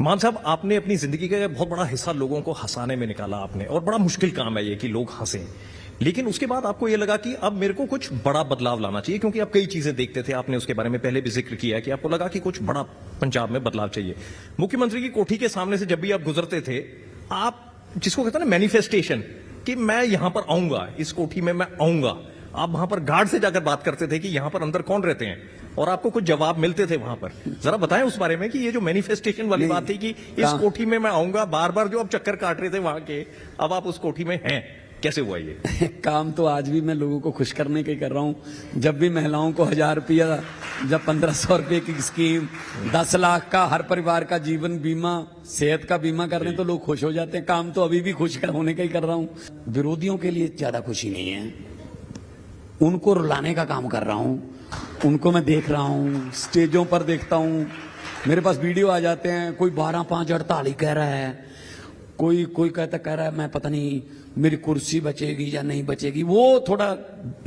मान साहब, आपने अपनी जिंदगी का बहुत बड़ा हिस्सा लोगों को हंसाने में निकाला आपने, और बड़ा मुश्किल काम है ये कि लोग हंसें। लेकिन उसके बाद आपको ये लगा कि अब मेरे को कुछ बड़ा बदलाव लाना चाहिए, क्योंकि आप कई चीजें देखते थे, आपने उसके बारे में पहले भी जिक्र किया कि आपको लगा कि कुछ बड़ा पंजाब में बदलाव चाहिए। मुख्यमंत्री की कोठी के सामने से जब भी आप गुजरते थे, आप जिसको कहते हैं ना मैनिफेस्टेशन, कि मैं यहां पर आऊंगा, इस कोठी में मैं आऊंगा, आप वहां पर गार्ड से जाकर बात करते थे कि यहां पर अंदर कौन रहते हैं, और आपको कुछ जवाब मिलते थे वहां पर। जरा बताएं उस बारे में कि ये जो मैनिफेस्टेशन वाली बात थी कि इस कोठी में मैं आऊंगा, बार बार जो आप चक्कर काट रहे थे वहां के, अब आप उस कोठी में हैं, कैसे हुआ ये? काम तो आज भी मैं लोगों को खुश करने का ही कर रहा हूं। जब भी महिलाओं को 1000 रुपया, जब 1500 रुपये की स्कीम, 10 लाख का हर परिवार का जीवन बीमा, सेहत का बीमा कर रहे हैं तो लोग खुश हो जाते हैं। काम तो अभी भी खुश होने का ही कर रहा हूं। विरोधियों के लिए ज्यादा खुशी नहीं है, उनको रुलाने का काम कर रहा हूं। उनको मैं देख रहा हूं, स्टेजों पर देखता हूं, मेरे पास वीडियो आ जाते हैं, कोई 12-5 हड़ताली कह रहा है, कोई कह रहा है मैं पता नहीं मेरी कुर्सी बचेगी या नहीं बचेगी, वो थोड़ा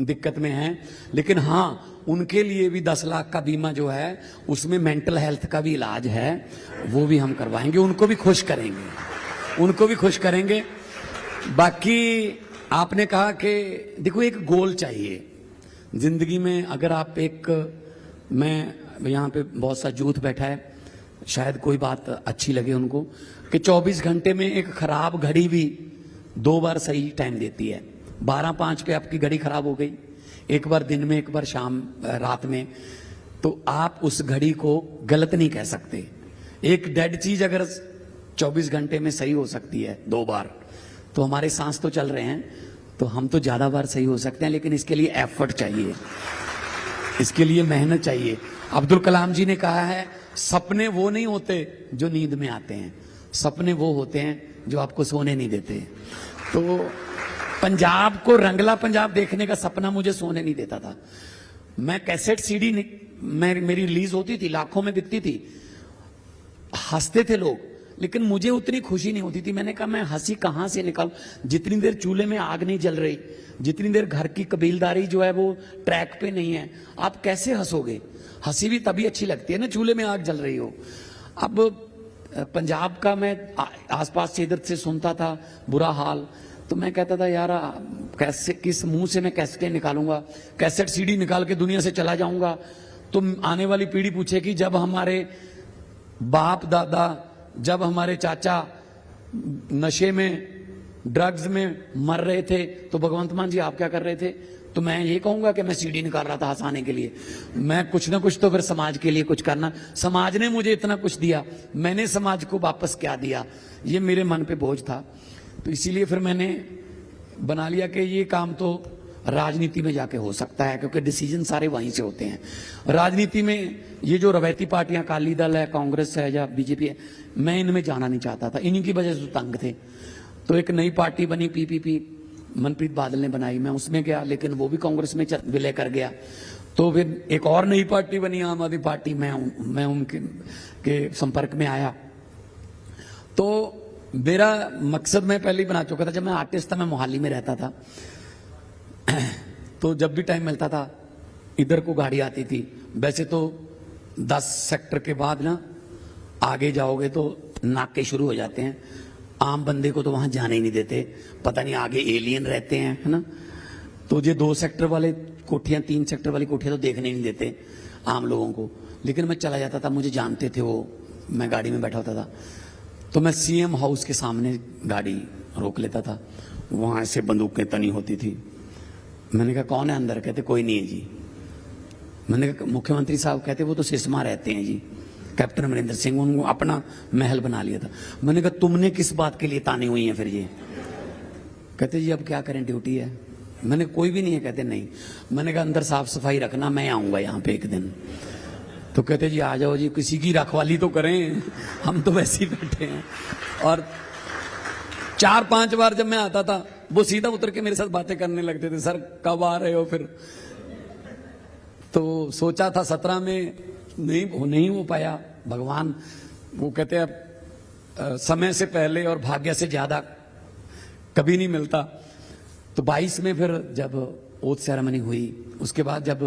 दिक्कत में है। लेकिन हाँ, उनके लिए भी 10 लाख का बीमा जो है उसमें मेंटल हेल्थ का भी इलाज है, वो भी हम करवाएंगे, उनको भी खुश करेंगे, उनको भी खुश करेंगे। बाकी आपने कहा कि देखो एक गोल चाहिए जिंदगी में। अगर आप मैं यहाँ पे बहुत सा यूथ बैठा है, शायद कोई बात अच्छी लगे उनको, कि 24 घंटे में एक खराब घड़ी भी 2 बार सही टाइम देती है। 12:05 पे आपकी घड़ी खराब हो गई, एक बार दिन में, एक बार शाम रात में, तो आप उस घड़ी को गलत नहीं कह सकते। एक डेड चीज अगर 24 घंटे में सही हो सकती है 2 बार, तो हमारे सांस तो चल रहे हैं, तो हम तो ज्यादा बार सही हो सकते हैं। लेकिन इसके लिए एफर्ट चाहिए, इसके लिए मेहनत चाहिए। अब्दुल कलाम जी ने कहा है, सपने वो नहीं होते जो नींद में आते हैं, सपने वो होते हैं जो आपको सोने नहीं देते। तो पंजाब को रंगला पंजाब देखने का सपना मुझे सोने नहीं देता था। मैं कैसेट सीडी मेरी रिलीज होती थी, लाखों में बिकती थी, हंसते थे लोग, लेकिन मुझे उतनी खुशी नहीं होती थी। मैंने कहा मैं हंसी कहां से निकालूं, जितनी देर चूल्हे में आग नहीं जल रही, जितनी देर घर की कबीलदारी जो है वो ट्रैक पे नहीं है, आप कैसे हंसोगे? हंसी भी तभी अच्छी लगती है ना चूल्हे में आग जल रही हो। अब पंजाब का मैं आसपास से इधर से सुनता था बुरा हाल, तो मैं कहता था यार कैसे, किस मुंह से मैं कैसेटें निकालूंगा, कैसेट सीडी निकाल के दुनिया से चला जाऊंगा तो आने वाली पीढ़ी पूछेगी जब हमारे बाप दादा, जब हमारे चाचा नशे में, ड्रग्स में मर रहे थे तो भगवंत मान जी आप क्या कर रहे थे? तो मैं ये कहूंगा कि मैं सीडी निकाल रहा था हंसाने के लिए। मैं कुछ ना कुछ तो फिर समाज के लिए कुछ करना, समाज ने मुझे इतना कुछ दिया, मैंने समाज को वापस क्या दिया, ये मेरे मन पे बोझ था। तो इसीलिए फिर मैंने बना लिया कि ये काम तो राजनीति में जाके हो सकता है, क्योंकि डिसीजन सारे वहीं से होते हैं। राजनीति में ये जो रवैती पार्टियां, अकाली दल है, कांग्रेस है या बीजेपी है, मैं इनमें जाना नहीं चाहता था, इन्हीं की वजह से तो तंग थे। तो एक नई पार्टी बनी पीपीपी, मनप्रीत बादल ने बनाई, मैं उसमें गया, लेकिन वो भी कांग्रेस में विलय कर गया। तो फिर एक और नई पार्टी बनी आम आदमी पार्टी, मैं उनके संपर्क में आया। तो मेरा मकसद मैं पहले ही बना चुका था। जब मैं आर्टिस्ट था, मैं मोहाली में रहता था, तो जब भी टाइम मिलता था इधर को गाड़ी आती थी। वैसे तो 10 सेक्टर के बाद ना आगे जाओगे तो नाके शुरू हो जाते हैं, आम बंदे को तो वहां जाने ही नहीं देते, पता नहीं आगे एलियन रहते हैं, है ना। तो ये 2 सेक्टर वाले कोठियां, 3 सेक्टर वाली कोठियां तो देखने नहीं देते आम लोगों को। लेकिन मैं चला जाता था, मुझे जानते थे वो, मैं गाड़ी में बैठा होता था, तो मैं सीएम हाउस के सामने गाड़ी रोक लेता था, वहां से बंदूकें तनी होती थी। मैंने कहा कौन है अंदर? कहते कोई नहीं है जी। मैंने कहा मुख्यमंत्री साहब? कहते वो तो सिसमा रहते हैं जी, कैप्टन अमरिंदर सिंह, उनको अपना महल बना लिया था। मैंने कहा तुमने किस बात के लिए तानी हुई है फिर ये? कहते जी अब क्या करें, ड्यूटी है। मैंने कोई भी नहीं है? कहते नहीं। मैंने कहा अंदर साफ सफाई रखना, मैं आऊंगा यहाँ पे एक दिन। तो कहते जी आ जाओ जी, किसी की रखवाली तो करें, हम तो वैसे ही बैठे हैं। और 4-5 बार जब मैं आता था, वो सीधा उतर के मेरे साथ बातें करने लगते थे, सर कब आ रहे हो फिर? तो सोचा था 17 में, नहीं हो पाया। भगवान वो कहते हैं समय से पहले और भाग्य से ज्यादा कभी नहीं मिलता। तो 22 में फिर जब ओथ सेरेमनी हुई, उसके बाद जब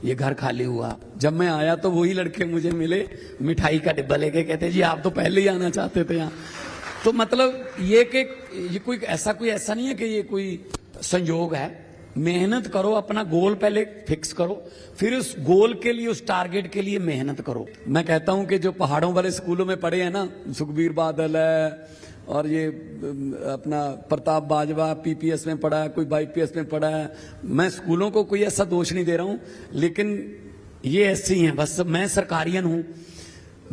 ये घर खाली हुआ। जब मैं आया तो वही लड़के मुझे मिले, मिठाई का डिब्बा लेके, कहते जी आप तो पहले ही आना चाहते थे यहाँ। तो मतलब ये कि ये कोई ऐसा नहीं है कि ये कोई संयोग है। मेहनत करो, अपना गोल पहले फिक्स करो, फिर उस गोल के लिए, उस टारगेट के लिए मेहनत करो। मैं कहता हूं कि जो पहाड़ों वाले स्कूलों में पढ़े हैं ना, सुखबीर बादल है और ये अपना प्रताप बाजवा पीपीएस में पढ़ा है, कोई बाईपीएस में पढ़ा है, मैं स्कूलों को कोई ऐसा दोष नहीं दे रहा हूं, लेकिन ये ऐसे ही हैं। बस मैं सरकारियन हूं,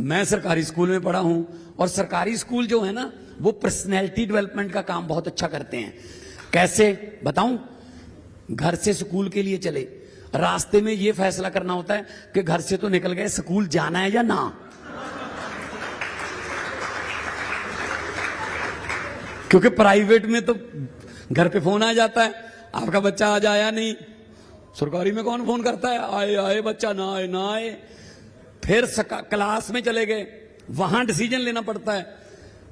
मैं सरकारी स्कूल में पढ़ा हूं, और सरकारी स्कूल जो है ना वो पर्सनैलिटी डेवलपमेंट का काम बहुत अच्छा करते हैं। कैसे बताऊं? घर से स्कूल के लिए चले, रास्ते में ये फैसला करना होता है कि घर से तो निकल गए, स्कूल जाना है या ना। क्योंकि प्राइवेट में तो घर पे फोन आ जाता है, आपका बच्चा आज आया नहीं। सरकारी में कौन फोन करता है, आए आए बच्चा, ना आए ना आए। फिर क्लास में चले गए, वहां डिसीजन लेना पड़ता है,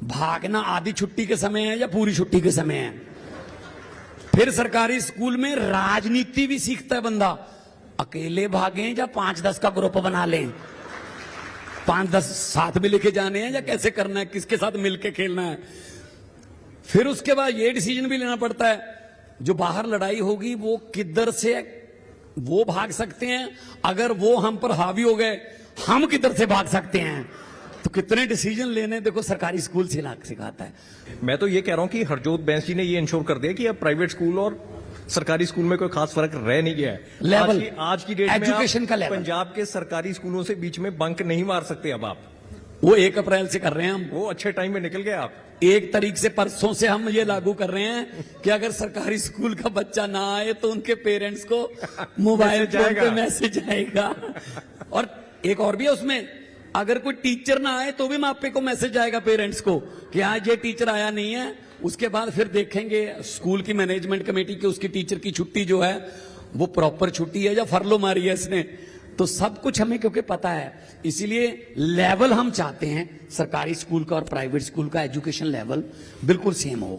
भागना आधी छुट्टी के समय है या पूरी छुट्टी के समय है। फिर सरकारी स्कूल में राजनीति भी सीखता है बंदा, अकेले भागें या 5-10 का ग्रुप बना लें, 5-10 साथ में लेके जाने हैं या कैसे करना है, किसके साथ मिलके खेलना है। फिर उसके बाद ये डिसीजन भी लेना पड़ता है, जो बाहर लड़ाई होगी वो किधर से वो भाग सकते हैं, अगर वो हम पर हावी हो गए हम किधर से भाग सकते हैं। तो कितने डिसीजन लेने देखो सरकारी स्कूल सिखाता है। मैं तो ये कह रहा हूं कि हरजोत बैंस जी ने ये इंश्योर कर दिया कि अब प्राइवेट स्कूल और सरकारी स्कूल में कोई खास फर्क रह नहीं गया है। लेवल आज की डेट में एजुकेशन का लेवल, पंजाब के सरकारी स्कूलों से बीच में बंक नहीं मार सकते अब आप। वो 1 अप्रैल से कर रहे हैं हम, वो अच्छे टाइम में निकल गए आप। 1 तारीख से, परसों से हम ये लागू कर रहे हैं कि अगर सरकारी स्कूल का बच्चा ना आए तो उनके पेरेंट्स को मोबाइल फोन पे मैसेज आएगा। और एक और भी है उसमें, अगर कोई टीचर ना आए तो भी मापे को मैसेज आएगा पेरेंट्स को कि आज ये टीचर आया नहीं है। उसके बाद फिर देखेंगे स्कूल की मैनेजमेंट कमेटी की, उसकी टीचर की छुट्टी जो है वो प्रॉपर छुट्टी है या फरलो मारी है इसने। तो सब कुछ हमें क्योंकि पता है, इसीलिए लेवल हम चाहते हैं सरकारी स्कूल का और प्राइवेट स्कूल का एजुकेशन लेवल बिल्कुल सेम हो।